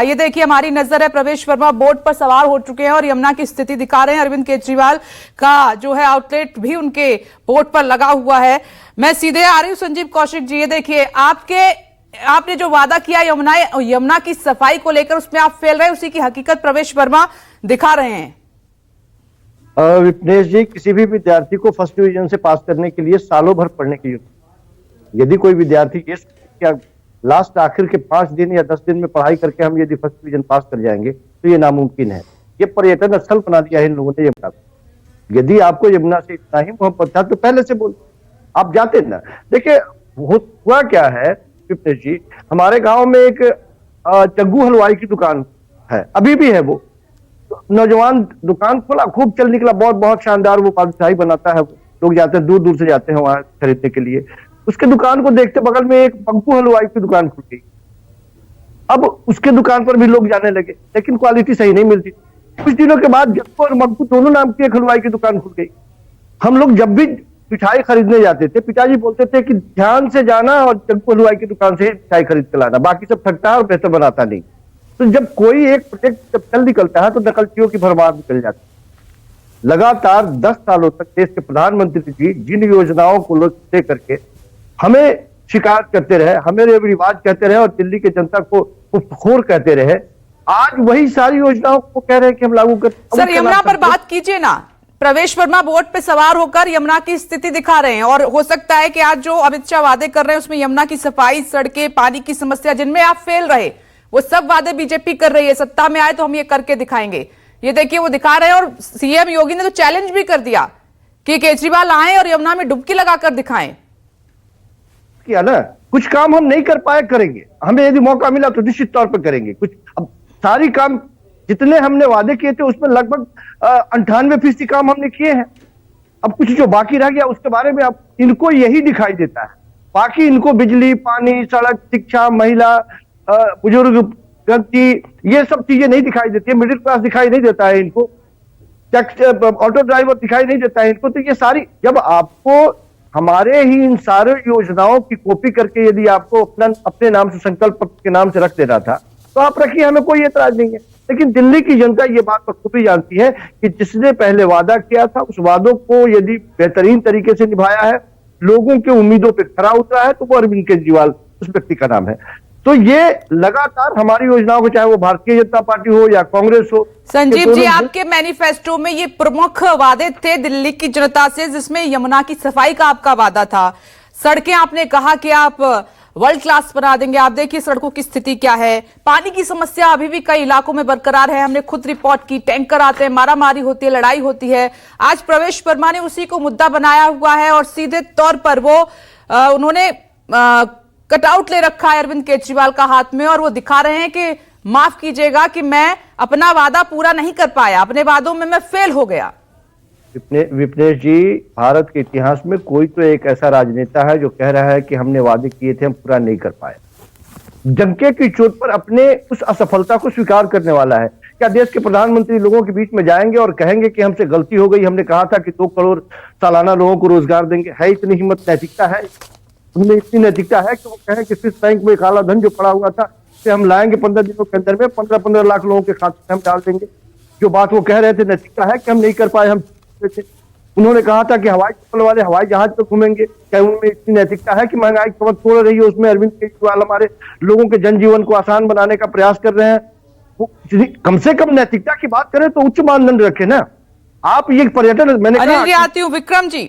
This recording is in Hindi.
ये देखिए, हमारी नजर है, प्रवेश वर्मा बोट पर सवार हो चुके हैं और यमुना की स्थिति दिखा रहे हैं। अरविंद केजरीवाल का जो है आउटलेट भी उनके बोट पर लगा हुआ है। मैं सीधे आ रही हूं संजीव कौशिक जी। ये देखिए, आपने जो वादा किया यमुना की सफाई को लेकर, उसमें आप फेल रहे, उसी की हकीकत प्रवेश वर्मा दिखा रहे हैं। विपनेश जी, किसी भी विद्यार्थी को फर्स्ट डिवीजन से पास करने के लिए सालों भर पढ़ने की जरूरत है। यदि कोई विद्यार्थी क्या लास्ट आखिर के 5 दिन या 10 दिन में पढ़ाई करके हम यदि फर्स्ट डिवीजन पास कर जाएंगे तो ये नामुमकिन है। ये पर्यटन स्थल बना दिया है इन लोगों ने यमुना को। यदि आपको यमुना से इतना ही मोहब्बत था तो पहले से बोल, आप जाते ना। देखिए हुआ क्या है विपनेश जी, हमारे गांव में एक चग्गू हलवाई की दुकान है, अभी भी है। वो नौजवान दुकान खोला, खूब चल निकला, बहुत शानदार वो बालूशाही बनाता है। लोग जाते हैं, दूर दूर से जाते हैं वहां खरीदने के लिए। उसके दुकान को देखते बगल में एक पंकु हलवाई की दुकान खुल गई। अब उसके दुकान पर भी लोग जाने लगे, लेकिन क्वालिटी सही नहीं मिलती। कुछ दिनों के बाद जग्गू और मंकू दोनों नाम की एक हलवाई की दुकान खुल गई। हम लोग जब भी मिठाई खरीदने जाते थे, पिताजी बोलते थे कि ध्यान से जाना और जग्गू हलवाई की दुकान से मिठाई खरीद के लाना, बाकी सब ठगता है और बेहतर बनाता नहीं। तो जब कोई एक प्रोजेक्ट जब चल निकलता है तो नकलचियों की भरमार निकल जाती है। लगातार 10 सालों तक देश के प्रधानमंत्री जी जिन योजनाओं को लेकर के हमें शिकायत करते रहे, हमें रिवाज कहते रहे और दिल्ली की जनता को खोर कहते रहे, आज वही सारी योजनाओं को कह रहे हैं कि हम लागू कर। सर, यमुना पर बात कीजिए ना। प्रवेश वर्मा बोट पे सवार होकर यमुना की स्थिति दिखा रहे हैं और हो सकता है कि आज जो अमित शाह वादे कर रहे हैं उसमें यमुना की सफाई, सड़कें, पानी की समस्या, जिनमें आप फेल रहे, वो सब वादे बीजेपी कर रही है। सत्ता में आए तो हम ये करके दिखाएंगे। ये देखिए, वो दिखा रहे हैं। और सीएम योगी ने तो चैलेंज भी कर दिया कि केजरीवाल आए और यमुना में डुबकी लगाकर दिखाएं। किया ना, कुछ काम हम नहीं कर पाए, करेंगे। हमें यदि मौका मिला तो निश्चित तौर पर करेंगे। कुछ अब सारी काम जितने हमने वादे किए थे उसमें लगभग 98% काम हमने किए हैं। अब कुछ जो बाकी रह गया उसके बारे में अब इनको यही दिखाई देता है। बाकी इनको बिजली, पानी, सड़क, शिक्षा, महिला, बुजुर्ग व्यक्ति, ये सब चीजें नहीं दिखाई देती है। मिडिल क्लास दिखाई नहीं देता है इनको, ऑटो ड्राइवर दिखाई नहीं देता है इनको। तो ये सारी, जब आपको हमारे ही इन सारे योजनाओं की कॉपी करके यदि आपको अपने नाम से, संकल्प के नाम से रख देना था तो आप रखिए, हमें कोई एतराज नहीं है। लेकिन दिल्ली की जनता ये बात बखूबी जानती है कि जिसने पहले वादा किया था उस वादों को यदि बेहतरीन तरीके से निभाया है, लोगों के उम्मीदों पर खरा उतरा है, तो वो अरविंद केजरीवाल उस व्यक्ति का नाम है। तो ये लगातार हमारी योजनाओं को, चाहे वो भारतीय जनता पार्टी हो या कांग्रेस हो। संजीव जी, आपके मैनिफेस्टो में ये प्रमुख वादे थे दिल्ली की जनता से, जिसमें यमुना की सफाई का आपका वादा था। सड़कें आपने कहा कि आप वर्ल्ड क्लास बना देंगे। आप देखिए सड़कों की स्थिति क्या है। पानी की समस्या अभी भी कई इलाकों में बरकरार है। हमने खुद रिपोर्ट की, टैंकर आते हैं, मारामारी होती है, लड़ाई होती है। आज प्रवेश वर्मा ने उसी को मुद्दा बनाया हुआ है और सीधे तौर पर वो उन्होंने कटआउट ले रखा है अरविंद केजरीवाल का हाथ में और वो दिखा रहे हैं कि माफ कीजिएगा कि मैं अपना वादा पूरा नहीं कर पाया, अपने वादों में मैं फेल हो गया। विपनेश जी, भारत के इतिहास में कोई तो एक ऐसा राजनेता है जो कह रहा है कि हमने वादे किए थे, हम पूरा नहीं कर पाए। डंके की चोट पर अपने उस असफलता को स्वीकार करने वाला है। क्या देश के प्रधानमंत्री लोगों के बीच में जाएंगे और कहेंगे कि हमसे गलती हो गई, हमने कहा था कि 2 करोड़ सालाना लोगों को रोजगार देंगे? है इतनी हिम्मत, नैतिकता है? उनमें इतनी नैतिकता है कि वो कहें कि स्विस बैंक में काला धन जो पड़ा हुआ था से हम लाएंगे 15 दिनों के अंदर में 15-15 लाख लोगों के खाते में हम डाल देंगे? जो बात वो कह रहे थे, नैतिकता है कि हम नहीं कर पाए, हम थे। उन्होंने कहा था कि हवाई चप्पल वाले हवाई जहाज पर घूमेंगे, क्या उनमें इतनी नैतिकता है कि महंगाई खबर छोड़ रही है उसमें अरविंद केजरीवाल हमारे लोगों के जनजीवन को आसान बनाने का प्रयास कर रहे हैं? वो कम से कम नैतिकता की बात करें तो उच्च मानदंड रखे ना। आप ये पर्यटन, मैंने कहा आती हूँ विक्रम जी,